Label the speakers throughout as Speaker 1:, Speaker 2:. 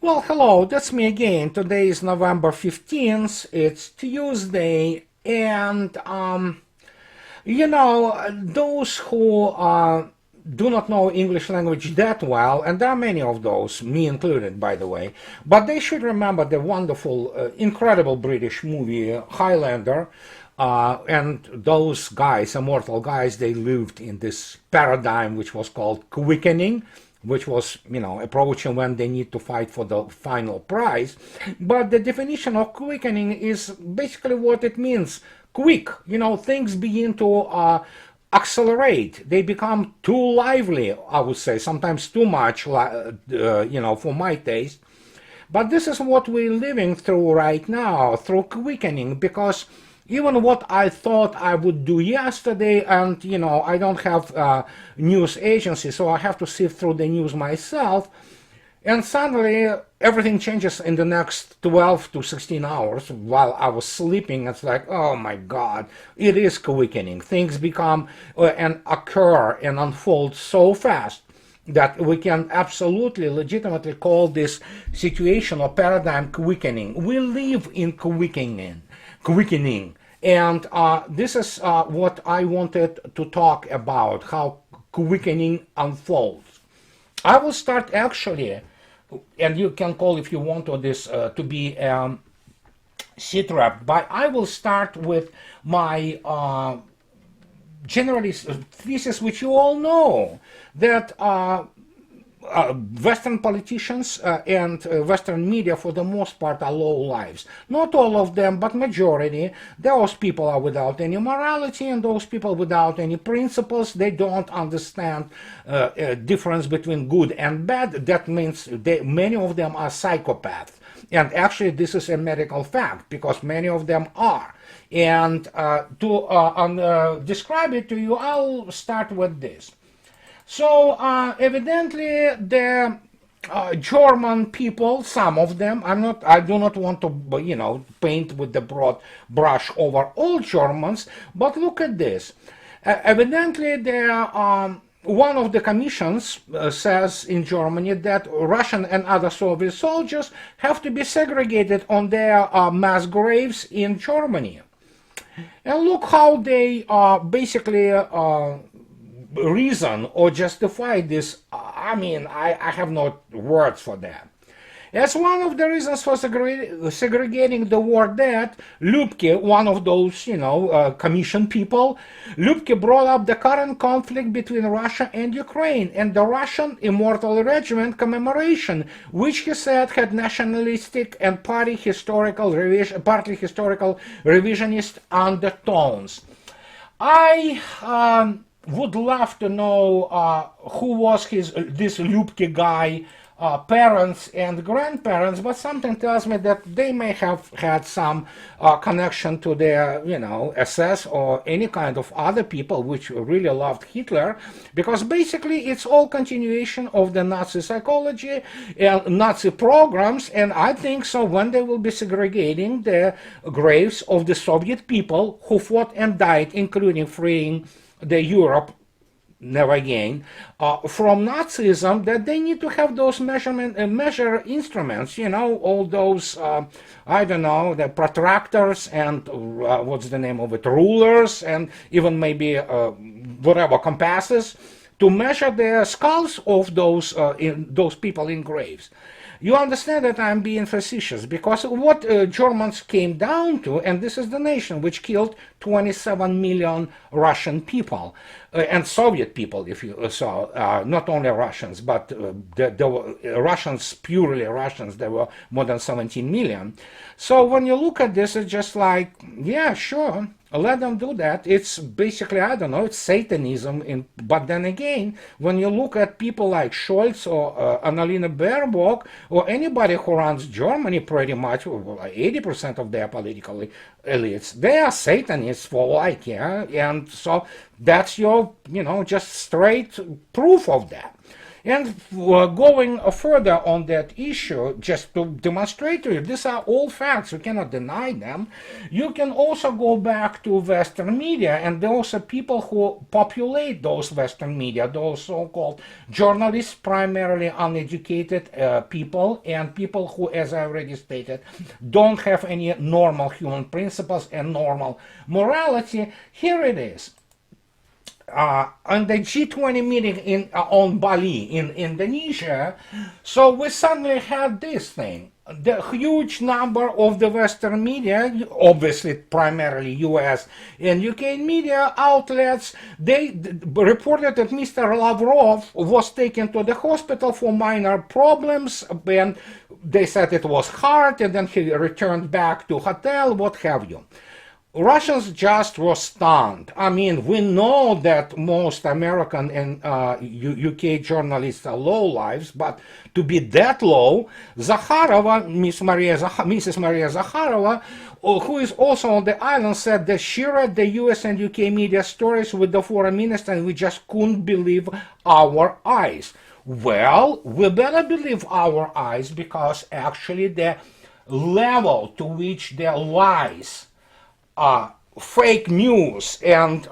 Speaker 1: Well, hello, that's me again. Today is November 15th, it's Tuesday, and those who do not know English language that well, and there are many of those, me included, by the way, but they should remember the wonderful, incredible British movie Highlander. And those guys, immortal guys, they lived in this paradigm which was called quickening, which was, approaching when they need to fight for the final prize. But the definition of quickening is basically what it means. Quick, things begin to accelerate. They become too lively, I would say, sometimes too much, for my taste. But this is what we're living through right now, through quickening, because even what I thought I would do yesterday, and I don't have news agency, so I have to sift through the news myself, and suddenly everything changes in the next 12 to 16 hours while I was sleeping. It's like, oh my God, it is quickening. Things become and occur and unfold so fast that we can absolutely legitimately call this situation or paradigm quickening. We live in quickening. And this is what I wanted to talk about, how quickening unfolds. I will start actually, and you can call if you want to this to be Sitrep, but I will start with my generalist thesis, which you all know, that Western politicians and Western media, for the most part, are low lives. Not all of them, but majority. Those people are without any morality, and those people without any principles. They don't understand difference between good and bad. That means many of them are psychopaths. And actually, this is a medical fact, because many of them are. And to describe it to you, I'll start with this. So evidently the German people, some of them, I do not want to, paint with the broad brush over all Germans, but look at this. Evidently one of the commissions says in Germany that Russian and other Soviet soldiers have to be segregated on their mass graves in Germany. And look how they basically reason or justify this. I have no words for that. As one of the reasons for segregating the war dead, Lubke, one of those, commission people, Lubke brought up the current conflict between Russia and Ukraine and the Russian Immortal Regiment commemoration, which he said had nationalistic and partly historical revisionist undertones. I would love to know who was this Lubke guy, parents and grandparents, but something tells me that they may have had some connection to their, SS or any kind of other people which really loved Hitler, because basically it's all continuation of the Nazi psychology and Nazi programs, and I think so when they will be segregating the graves of the Soviet people who fought and died, including freeing the Europe, never again, from Nazism, that they need to have those measure instruments, all those, the protractors and what's the name of it, rulers, and even maybe whatever, compasses, to measure the skulls of those people in graves. You understand that I'm being facetious, because what Germans came down to, and this is the nation which killed 27 million Russian people, and Soviet people, if you saw, not only Russians, but the Russians, purely Russians, there were more than 17 million. So when you look at this, it's just like, yeah, sure, let them do that. It's basically, it's Satanism. But then again, when you look at people like Scholz or Annalena Baerbock, or anybody who runs Germany, pretty much 80% of their political elites, they are Satanists for all I care. And so that's your, just straight proof of that. And going further on that issue, just to demonstrate to you, these are all facts, you cannot deny them. You can also go back to Western media, and those are people who populate those Western media, those so-called journalists, primarily uneducated people, and people who, as I already stated, don't have any normal human principles and normal morality. Here it is. On the G20 meeting on Bali in Indonesia, so we suddenly had this thing. The huge number of the Western media, obviously primarily US and UK media outlets, they reported that Mr. Lavrov was taken to the hospital for minor problems, and they said it was heart, and then he returned back to hotel, what have you. Russians just were stunned. I mean, we know that most American and UK journalists are low lives, but to be that low, Zakharova, Mrs. Maria Zakharova, who is also on the island, said that she read the US and UK media stories with the foreign minister and we just couldn't believe our eyes. Well, we better believe our eyes, because actually the level to which their lies, fake news and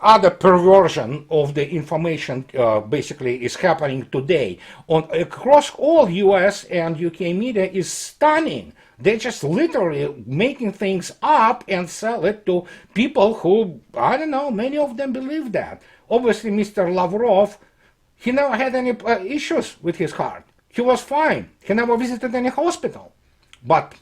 Speaker 1: other perversion of the information basically is happening today across all US and UK media is stunning. They're just literally making things up and sell it to people who, I don't know, many of them believe that. Obviously, Mr. Lavrov, he never had any issues with his heart. He was fine. He never visited any hospital. But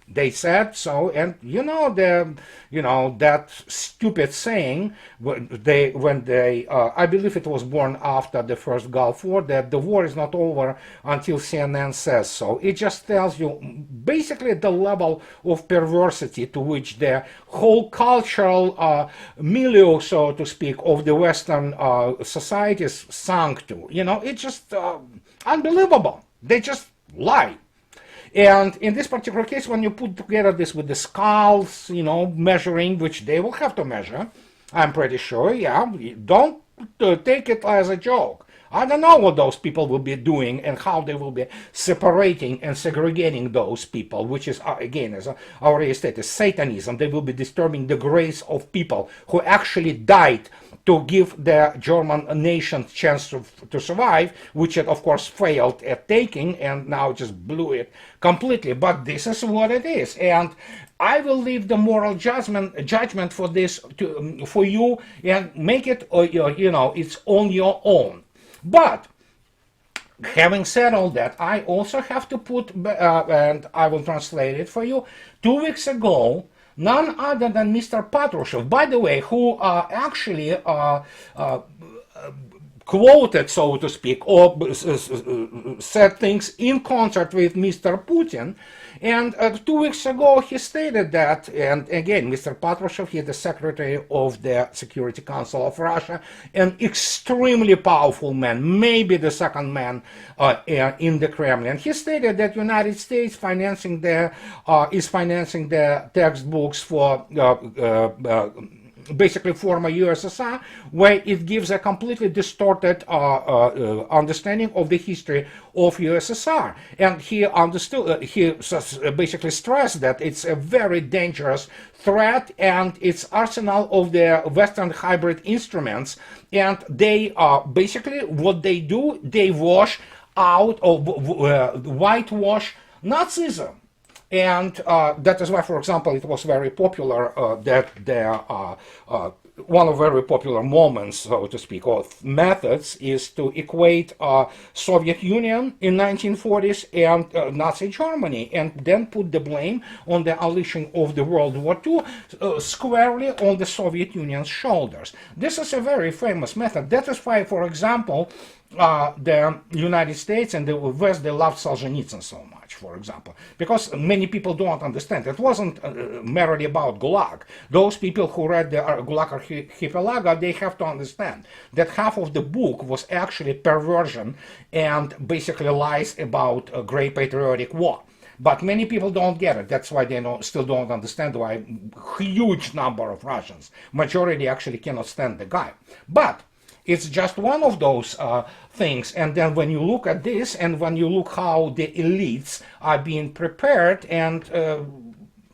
Speaker 1: they said so, and that stupid saying when they I believe it was born after the first Gulf War, that the war is not over until CNN says so. It just tells you basically the level of perversity to which the whole cultural milieu, so to speak, of the Western societies sunk to. It's just unbelievable. They just lie. And in this particular case, when you put together this with the skulls, measuring, which they will have to measure, I'm pretty sure, yeah, don't take it as a joke. I don't know what those people will be doing and how they will be separating and segregating those people, which is, again, as I already stated, Satanism. They will be disturbing the grace of people who actually died to give the German nation a chance to survive, which it of course failed at taking, and now just blew it completely. But this is what it is, and I will leave the moral judgment for this for you, and make it it's on your own. But having said all that, I also have to put, and I will translate it for you. 2 weeks ago, none other than Mr. Patrushev, by the way, who actually quoted, so to speak, or said things in concert with Mr. Putin. And 2 weeks ago, he stated that, and again, Mr. Patrushev, he is the secretary of the Security Council of Russia, an extremely powerful man, maybe the second man in the Kremlin. He stated that United States is financing the textbooks for basically former USSR, where it gives a completely distorted understanding of the history of USSR. And he understood, he basically stressed that it's a very dangerous threat, and it's arsenal of the Western hybrid instruments. And they basically what they do, they wash out of whitewash Nazism. And that is why, for example, it was very popular that there one of very popular moments, so to speak, or methods is to equate Soviet Union in 1940s and Nazi Germany, and then put the blame on the unleashing of the World War II squarely on the Soviet Union's shoulders. This is a very famous method. That is why, for example, the United States and the West, they loved Solzhenitsyn so much, for example, because many people don't understand. It wasn't merely about Gulag. Those people who read the Gulag Archipelago, they have to understand that half of the book was actually perversion and basically lies about a great patriotic war. But many people don't get it. That's why they still don't understand why huge number of Russians, majority actually cannot stand the guy. But It's just one of those things. And then when you look at this, and when you look how the elites are being prepared, and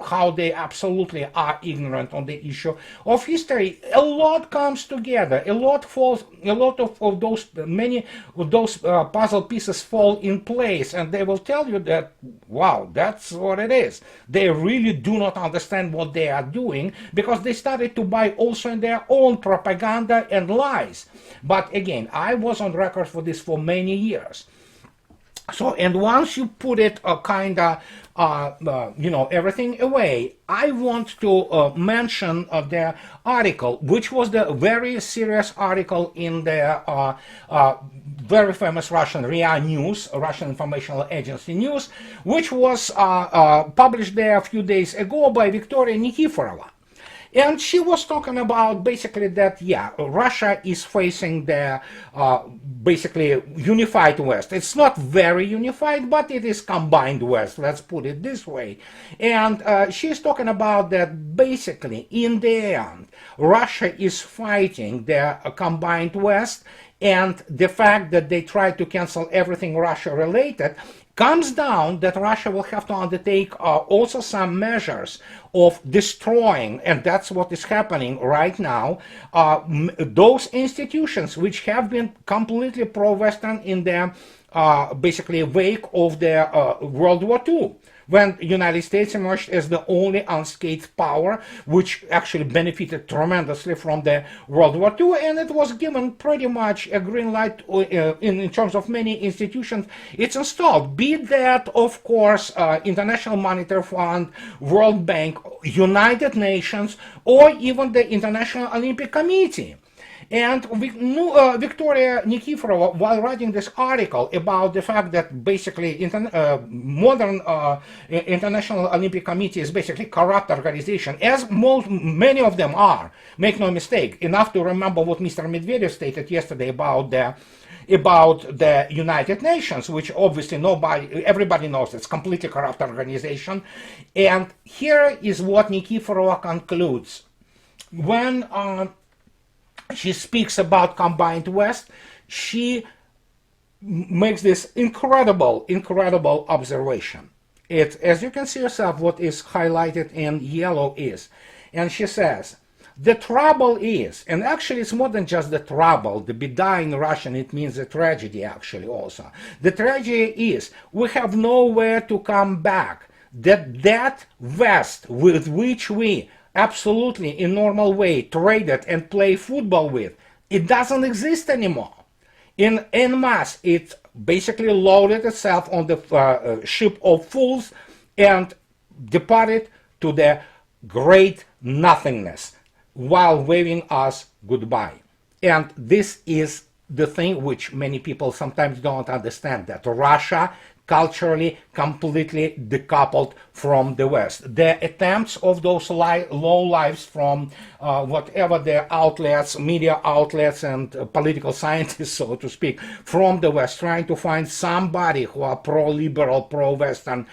Speaker 1: how they absolutely are ignorant on the issue of history, a lot comes together, a lot falls, a lot of those, many of those puzzle pieces fall in place, and they will tell you that, wow, that's what it is. They really do not understand what they are doing, because they started to buy also in their own propaganda and lies. But again, I was on record for this for many years. So, and once you put it kind of, everything away, I want to mention the article, which was the very serious article in the very famous Russian RIA News, Russian Informational Agency News, which was published there a few days ago by Victoria Nikiforova. And she was talking about basically that, yeah, Russia is facing the basically unified West. It's not very unified, but it is combined West, let's put it this way. And she's talking about that basically, in the end, Russia is fighting the combined West, and the fact that they try to cancel everything Russia related comes down that Russia will have to undertake also some measures of destroying, and that's what is happening right now, those institutions which have been completely pro-Western in the basically wake of the World War II, when the United States emerged as the only unscathed power, which actually benefited tremendously from the World War II, and it was given pretty much a green light in terms of many institutions it's installed, be that, of course, International Monetary Fund, World Bank, United Nations, or even the International Olympic Committee. And Victoria Nikiforova, while writing this article about the fact that basically modern International Olympic Committee is basically corrupt organization, as many of them are, make no mistake, enough to remember what Mr. Medvedev stated yesterday about the United Nations, which obviously everybody knows it's completely corrupt organization. And here is what Nikiforova concludes. When she speaks about combined West, she makes this incredible observation. As you can see yourself, what is highlighted in yellow is, and she says, the trouble is, and actually it's more than just the trouble, the beda in Russian, it means a tragedy actually also. The tragedy is, we have nowhere to come back. That West with which we absolutely in normal way traded and play football with, it doesn't exist anymore. En masse, it basically loaded itself on the ship of fools and departed to the great nothingness while waving us goodbye. And this is the thing which many people sometimes don't understand, that Russia culturally completely decoupled from the West. The attempts of those low lives from whatever the outlets, media outlets and political scientists, so to speak, from the West, trying to find somebody who are pro-liberal, pro-Western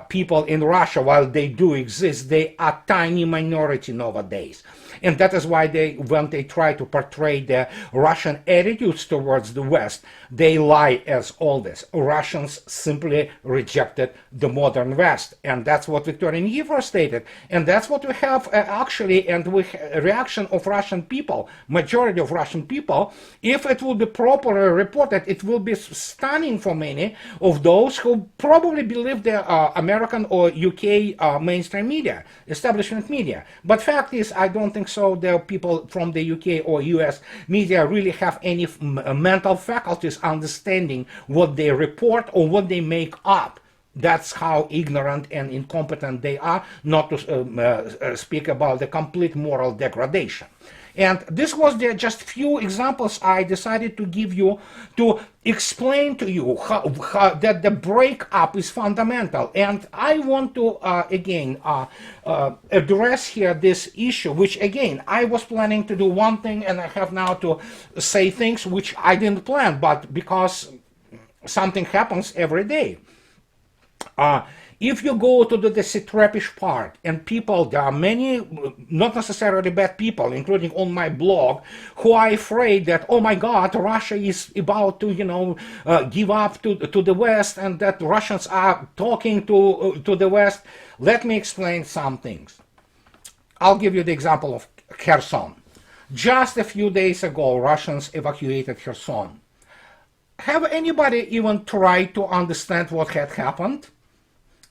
Speaker 1: people in Russia, while they do exist, they are tiny minority nowadays. And that is why when they try to portray the Russian attitudes towards the West, they lie as all this. Russians simply rejected the modern West. And that's what Victoria Nikiforova stated. And that's what we have actually, and with a reaction of Russian people, majority of Russian people, if it will be properly reported, it will be stunning for many of those who probably believe the American or UK mainstream media, establishment media. But fact is, I don't think so the people from the UK or US media really have any mental faculties understanding what they report or what they make up. That's how ignorant and incompetent they are, not to speak about the complete moral degradation. And this was just few examples I decided to give you to explain to you how that the breakup is fundamental. And I want to again address here this issue, which again I was planning to do one thing and I have now to say things which I didn't plan, but because something happens every day. If you go to the Sitrepish part, and people, there are many, not necessarily bad people, including on my blog, who are afraid that, oh my God, Russia is about to, give up to the West, and that Russians are talking to the West. Let me explain some things. I'll give you the example of Kherson. Just a few days ago, Russians evacuated Kherson. Have anybody even tried to understand what had happened?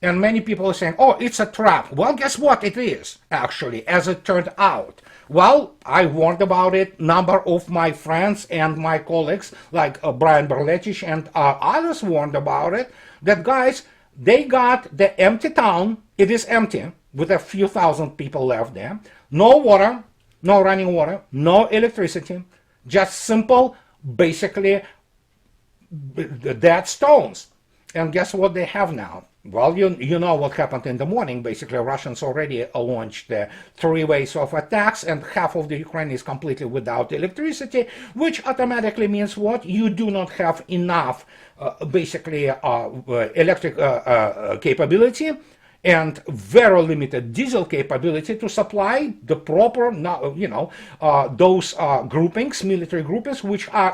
Speaker 1: And many people are saying, oh, it's a trap. Well, guess what? It is, actually, as it turned out. Well, I warned about it. Number of my friends and my colleagues, like Brian Berletich and others warned about it, that guys, they got the empty town. It is empty, with a few thousand people left there. No water, no running water, no electricity. Just simple, basically, dead stones. And guess what they have now? Well, you know what happened in the morning. Basically, Russians already launched 3 waves of attacks, and half of the Ukraine is completely without electricity, which automatically means what? You do not have enough, electric capability and very limited diesel capability to supply the proper, those groupings, military groupings, which are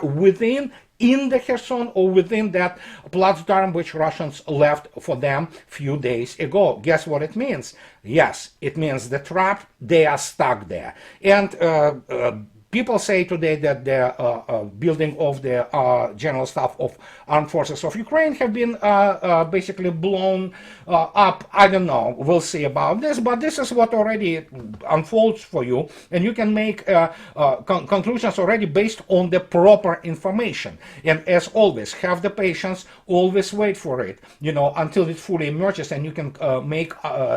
Speaker 1: in the Kherson or within that platform which Russians left for them few days ago. Guess what it means? Yes, it means the trap, they are stuck there. And people say today that the building of the General Staff of Armed Forces of Ukraine have been basically blown up. I don't know. We'll see about this, but this is what already unfolds for you, and you can make conclusions already based on the proper information. And as always, have the patience. Always wait for it, until it fully emerges, and you can make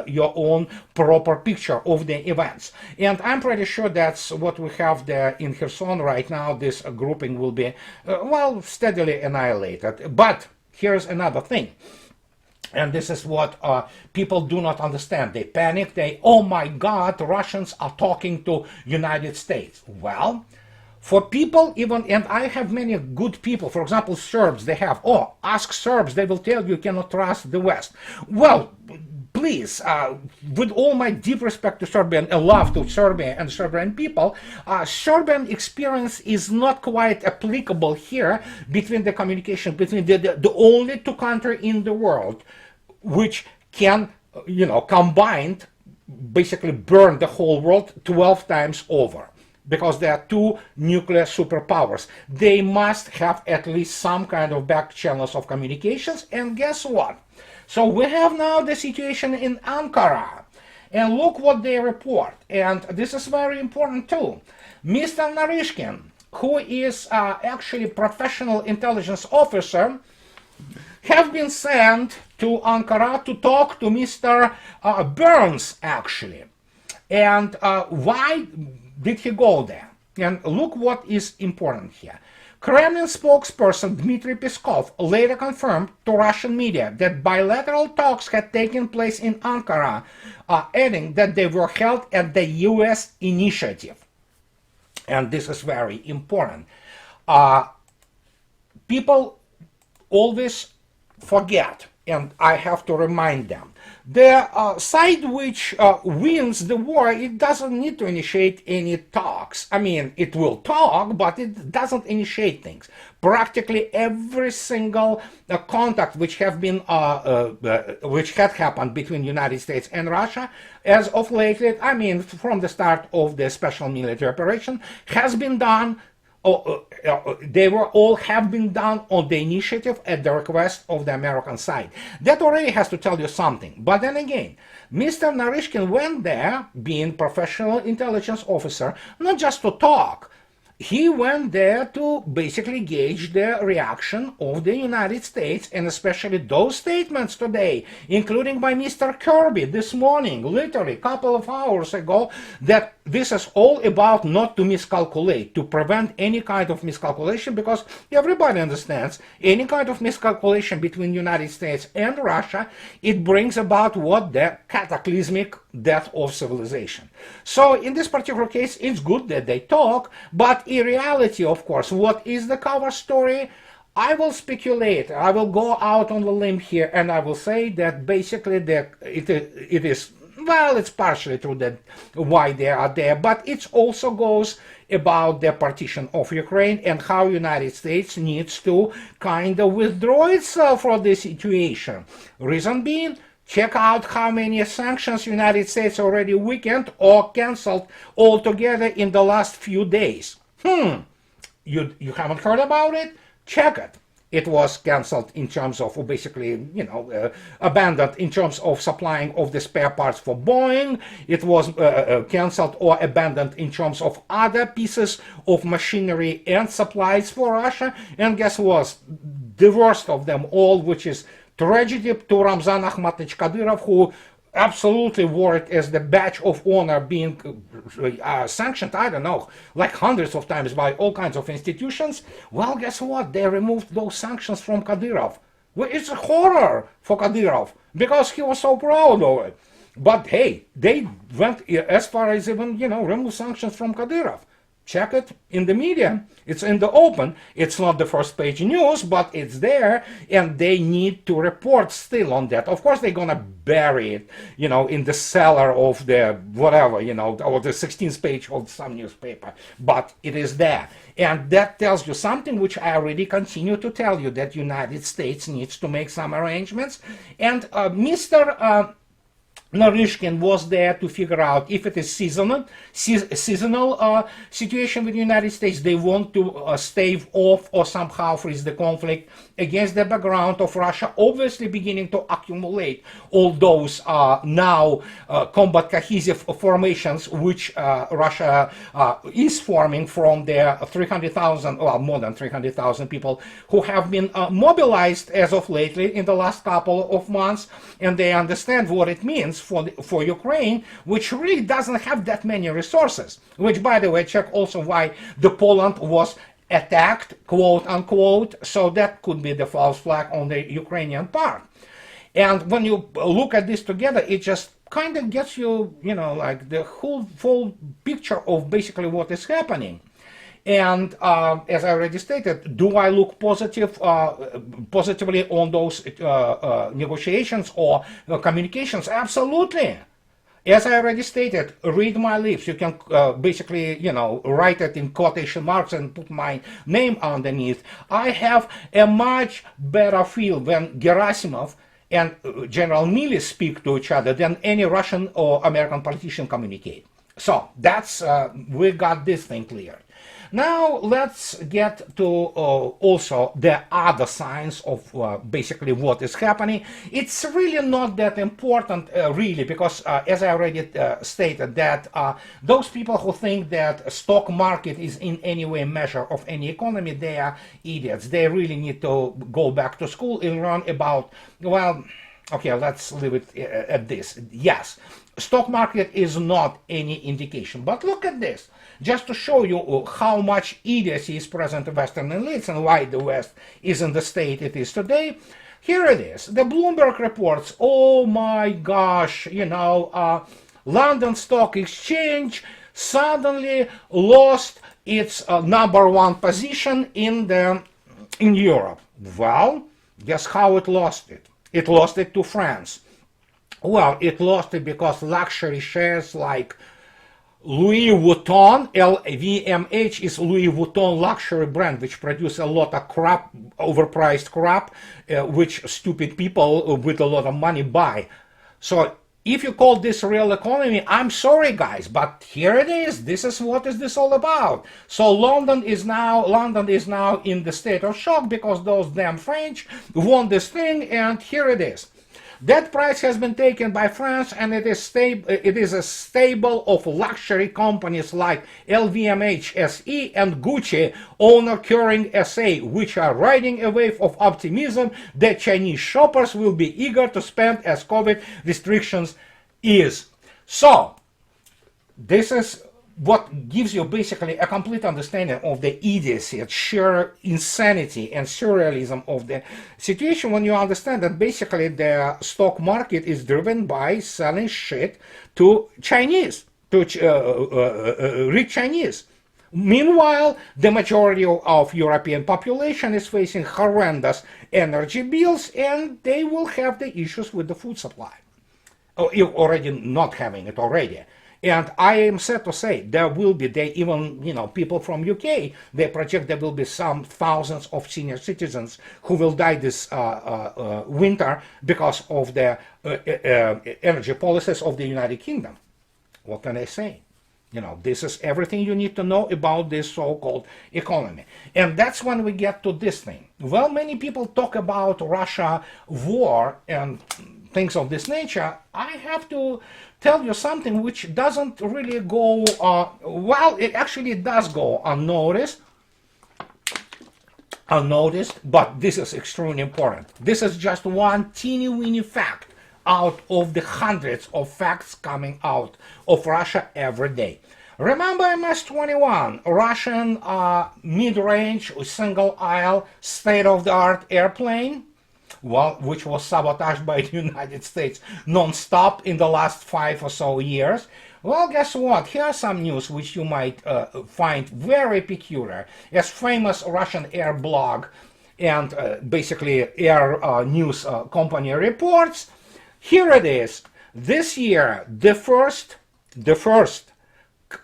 Speaker 1: your own proper picture of the events. And I'm pretty sure that's what we have there in Kherson right now. This grouping will be, steadily annihilated. But here's another thing. And this is what people do not understand. They panic. Oh my God, Russians are talking to United States. Well, for people even, and I have many good people, for example, Serbs, they have, ask Serbs, they will tell you cannot trust the West. Well, please, with all my deep respect to Serbia and love to Serbia and Serbian people, Serbian experience is not quite applicable here between the communication between the only two countries in the world which can, combined, basically burn the whole world 12 times over. Because they are two nuclear superpowers. They must have at least some kind of back channels of communications, and guess what? So we have now the situation in Ankara, and look what they report, and this is very important too. Mr. Narishkin, who is actually professional intelligence officer, have been sent to Ankara to talk to Mr. Burns, actually. And why did he go there? And look what is important here. Kremlin spokesperson Dmitry Peskov later confirmed to Russian media that bilateral talks had taken place in Ankara, adding that they were held at the US initiative. And this is very important. People always forget, and I have to remind them, the side which wins the war, it doesn't need to initiate any talks. I mean, it will talk, but it doesn't initiate things. Practically every single contact which have been which had happened between United States and Russia as of lately, I mean, from the start of the special military operation, has been done. They were all have been done on the initiative at the request of the American side. That already has to tell you something. But then again, Mr. Narishkin went there, being professional intelligence officer, not just to talk. He went there to basically gauge the reaction of the United States, and especially those statements today, including by Mr. Kirby this morning, literally a couple of hours ago, that this is all about not to miscalculate, to prevent any kind of miscalculation, because everybody understands any kind of miscalculation between United States and Russia, it brings about what? The cataclysmic death of civilization. So in this particular case, it's good that they talk, but in reality, of course, what is the cover story? I will speculate. I will go out on the limb here, and I will say that basically it is, well, it's partially true that why they are there, but it also goes about the partition of Ukraine and how United States needs to kind of withdraw itself from this situation. Reason being, check out how many sanctions United States already weakened or canceled altogether in the last few days. You haven't heard about it? Check it. It was cancelled in terms of basically, abandoned in terms of supplying of the spare parts for Boeing. It was cancelled or abandoned in terms of other pieces of machinery and supplies for Russia. And guess what? The worst of them all, which is tragedy to Ramzan Akhmatovich Kadyrov, who absolutely wore it as the badge of honor, being sanctioned, I don't know, like hundreds of times by all kinds of institutions. Well, guess what? They removed those sanctions from Kadyrov. Well, it's a horror for Kadyrov because he was so proud of it. But hey, they went as far as even, remove sanctions from Kadyrov. Check it in the media. It's in the open. It's not the first page news, but it's there, and they need to report still on that. Of course, they're gonna bury it, in the cellar of the whatever, or the 16th page of some newspaper. But it is there, and that tells you something which I already continue to tell you, that United States needs to make some arrangements, and Mr. Narishkin was there to figure out if it is seasonal situation with the United States. They want to stave off or somehow freeze the conflict against the background of Russia obviously beginning to accumulate all those now combat cohesive formations which Russia is forming from their 300,000, well, more than 300,000 people who have been mobilized as of lately in the last couple of months, and they understand what it means for Ukraine, which really doesn't have that many resources. Which, by the way, check also why the Poland was attacked, quote unquote, so that could be the false flag on the Ukrainian part. And when you look at this together, it just kind of gets you, like the whole full picture of basically what is happening. And as I already stated, do I look positively on those negotiations or communications? Absolutely. As I already stated, read my lips. You can basically, write it in quotation marks and put my name underneath. I have a much better feel when Gerasimov and General Milley speak to each other than any Russian or American politician communicate. So that's, we got this thing clear. Now let's get to also the other signs of basically what is happening. It's really not that important, really, because as I already stated, that those people who think that stock market is in any way a measure of any economy, they are idiots. They really need to go back to school and learn about, well, okay, let's leave it at this. Yes, stock market is not any indication, but look at this. Just to show you how much idiocy is present in Western elites and why the West is in the state it is today, here it is. The Bloomberg reports, oh my gosh, London Stock Exchange suddenly lost its #1 position in Europe. Well, guess how it lost it? It lost it to France. Well, it lost it because luxury shares like Louis Vuitton, LVMH is Louis Vuitton luxury brand, which produce a lot of crap, overpriced crap, which stupid people with a lot of money buy. So if you call this real economy, I'm sorry guys, but here it is. This is what is this all about. So London is now in the state of shock because those damn French won this thing, and here it is. That price has been taken by France, and it is a stable of luxury companies like LVMH SE and Gucci, owner Kering SA, which are riding a wave of optimism that Chinese shoppers will be eager to spend as COVID restrictions ease. So, this is what gives you basically a complete understanding of the idiocy and sheer insanity and surrealism of the situation when you understand that basically the stock market is driven by selling shit to Chinese, to rich Chinese. Meanwhile, the majority of European population is facing horrendous energy bills, and they will have the issues with the food supply. Or already not having it already. And I am sad to say there will be, they even, people from UK, they project there will be some thousands of senior citizens who will die this winter because of the energy policies of the United Kingdom. What can I say? This is everything you need to know about this so-called economy. And that's when we get to this thing. Well, many people talk about Russia war and things of this nature. I have to tell you something which doesn't really go, well, it actually does go unnoticed, but this is extremely important. This is just one teeny-weeny fact out of the hundreds of facts coming out of Russia every day. Remember MS-21, Russian mid-range single-aisle state-of-the-art airplane? Well, which was sabotaged by the United States non-stop in the last 5 or so years. Well, guess what? Here's some news which you might find very peculiar. As famous Russian air blog and basically air news company reports, here it is. This year, the first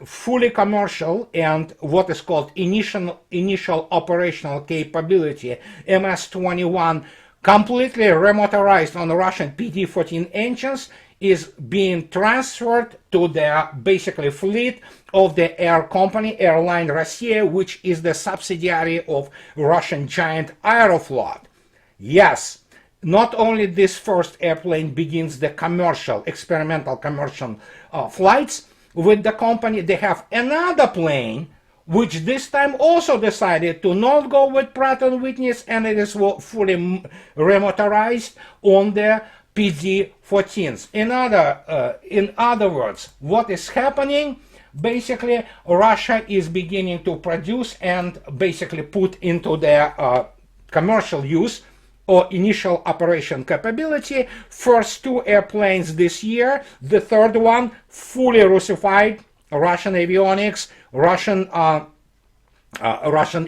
Speaker 1: fully commercial and what is called initial operational capability MS-21 completely remotorized on Russian PD-14 engines is being transferred to the basically fleet of the airline Russia, which is the subsidiary of Russian giant Aeroflot. Yes, not only this first airplane begins the experimental commercial flights with the company, they have another plane which this time also decided to not go with Pratt & Whitney, and it is fully remotorized on the PD-14s. In other words, what is happening? Basically, Russia is beginning to produce and basically put into their commercial use or initial operation capability first 2 airplanes this year, the third one fully Russified, Russian avionics, Russian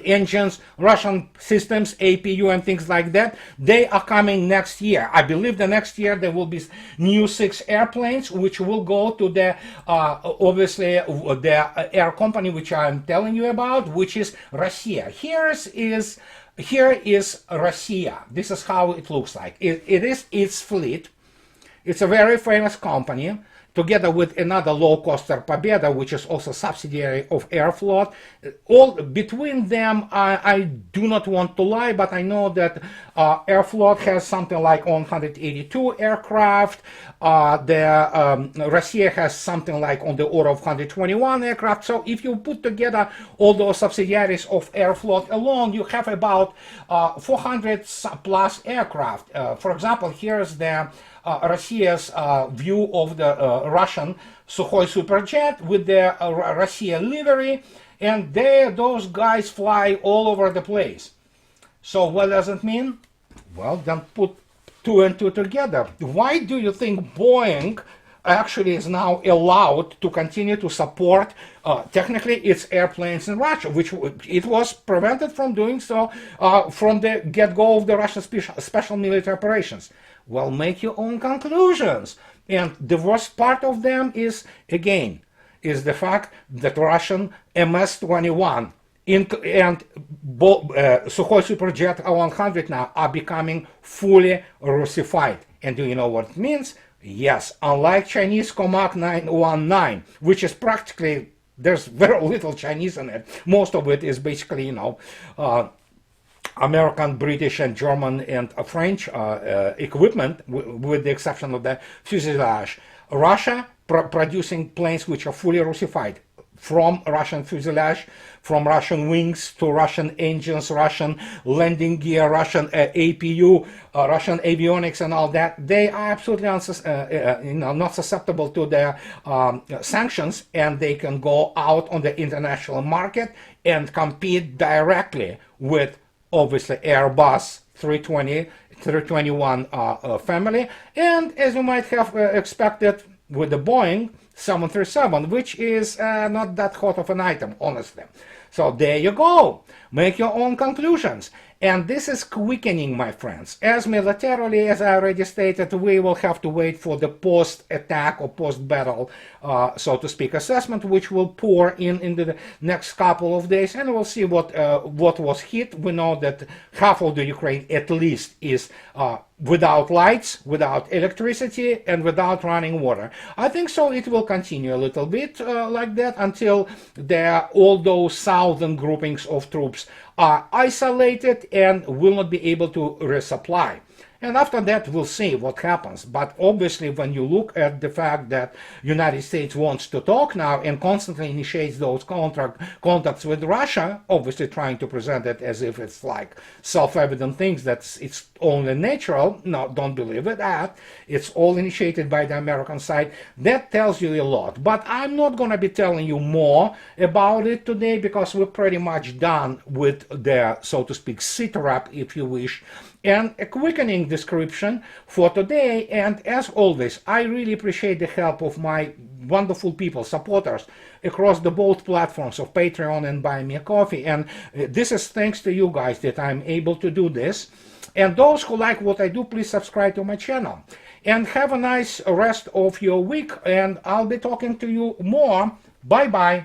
Speaker 1: engines, Russian systems, APU and things like that. They are coming next year. I believe the next year there will be new 6 airplanes which will go to the obviously the air company which I'm telling you about, which is Russia. Here is Russia. This is how it looks like. It is its fleet. It's a very famous company, together with another low-coster Pobeda, which is also subsidiary of Aeroflot. All between them, I do not want to lie, but I know that Aeroflot has something like 182 aircraft. Russia has something like on the order of 121 aircraft. So if you put together all those subsidiaries of Aeroflot alone, you have about 400 plus aircraft. For example, here's the Russia's view of the Russian Sukhoi Superjet with the Russia livery, and those guys fly all over the place. So what does it mean? Well, then put 2 and 2 together. Why do you think Boeing actually is now allowed to continue to support technically its airplanes in Russia, which it was prevented from doing so from the get-go of the Russian special military operations? Well, make your own conclusions. And the worst part of them is, again, is the fact that Russian MS-21 and Sukhoi Superjet 100 now are becoming fully Russified. And do you know what it means? Yes, unlike Chinese Comac 919, which is practically, there's very little Chinese in it. Most of it is basically, American, British, and German and French equipment, with the exception of the fuselage. Russia producing planes which are fully Russified, from Russian fuselage, from Russian wings to Russian engines, Russian landing gear, Russian APU, Russian avionics, and all that. They are absolutely not susceptible to the sanctions, and they can go out on the international market and compete directly with obviously Airbus 320, 321 family, and as you might have expected, with the Boeing 737, which is not that hot of an item, honestly. So there you go. Make your own conclusions. And this is quickening, my friends. As militarily, as I already stated, we will have to wait for the post-attack or post-battle, so to speak, assessment, which will pour into the next couple of days, and we'll see what was hit. We know that half of the Ukraine, at least, is without lights, without electricity, and without running water. I think so it will continue a little bit like that until all those southern groupings of troops are isolated and will not be able to resupply. And after that, we'll see what happens. But obviously, when you look at the fact that United States wants to talk now and constantly initiates those contacts with Russia, obviously trying to present it as if it's like self-evident things, that it's only natural. No, don't believe it. That it's all initiated by the American side. That tells you a lot. But I'm not going to be telling you more about it today because we're pretty much done with the, so to speak, sitrep, if you wish, and a quickening description for today. And as always, I really appreciate the help of my wonderful people, supporters across the both platforms of Patreon and Buy Me a Coffee. And this is thanks to you guys that I'm able to do this. And those who like what I do, please subscribe to my channel. And have a nice rest of your week. And I'll be talking to you more. Bye-bye.